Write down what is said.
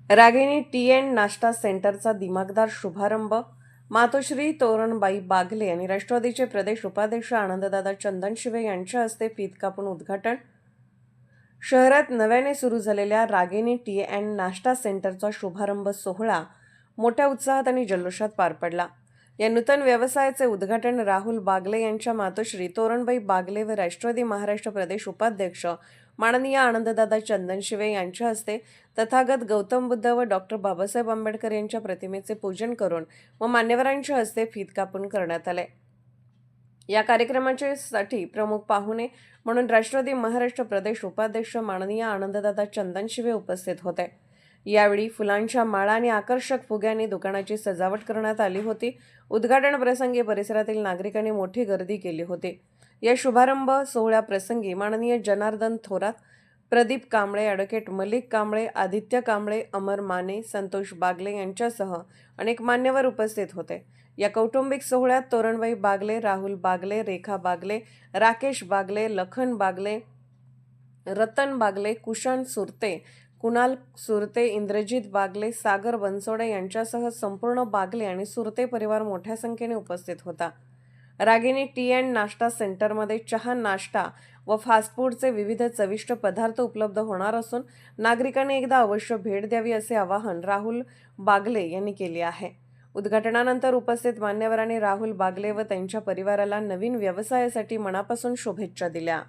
Ragini T and नाश्ता सेंटरचा दिमागदार शुभारंभ। मातोश्री तोरणबाई बागले आणि राष्ट्रवादीचे प्रदेश उपाध्यक्ष आनंददादा चंदनशिवे यांच्या हस्ते फीत कापून उद्घाटन। शहरात नव्याने सुरू झालेल्या रागिनी टी अँड नाश्ता सेंटरचा शुभारंभ सोहळा मोठ्या उत्साहात आणि जल्लोषात पार पडला। या नूतन व्यवसायाचे उद्घाटन राहुल बागले यांच्या मातोश्री तोरणबाई बागले व राष्ट्रवादी महाराष्ट्र प्रदेश उपाध्यक्ष माननीय आनंददादा चंदनशिवे यांच्या हस्ते तथागत गौतम बुद्ध व डॉक्टर बाबासाहेब आंबेडकर यांच्या प्रतिमेचे पूजन करून व मान्यवरांच्या हस्ते फीत कापून करण्यात आले। या कार्यक्रमाचे साठी प्रमुख पाहुणे म्हणून राष्ट्रवादी महाराष्ट्र प्रदेश उपाध्यक्ष माननीय आनंददादा चंदनशिवे उपस्थित होते। यावेळी फुलांच्या माळा आणि आकर्षक फुग्यांनी दुकानाची सजावट करण्यात आली होती। उद्घाटन प्रसंगी परिसरातील नागरिकांनी मोठी गर्दी केली होती। या शुभारंभ सोहळ्याप्रसंगी माननीय जनार्दन थोरात, प्रदीप कांबळे, ॲडव्होकेट मलिक कांबळे, आदित्य कांबळे, अमर माने, संतोष बागले यांच्यासह अनेक मान्यवर उपस्थित होते। या कौटुंबिक सोहळ्यात तोरणबाई बागले, राहुल बागले, रेखा बागले, राकेश बागले, लखन बागले, रतन बागले, कुशाण सुरते, कुणाल सुरते, इंद्रजित बागले, सागर बनसोडे यांच्यासह संपूर्ण बागले आणि सुरते परिवार मोठ्या संख्येने उपस्थित होता। रागिनी टी अँड नाश्ता सेंटरमध्ये चहा, नाश्ता व फास्ट फूडचे विविध चविष्ट पदार्थ उपलब्ध होणार असून नागरिकांनी एकदा अवश्य भेट द्यावी असे आवाहन राहुल बागले यांनी केले आहे। उद्घाटनानंतर उपस्थित मान्यवरांनी राहुल बागले व त्यांच्या परिवाराला नवीन व्यवसायासाठी मनापासून शुभेच्छा दिल्या।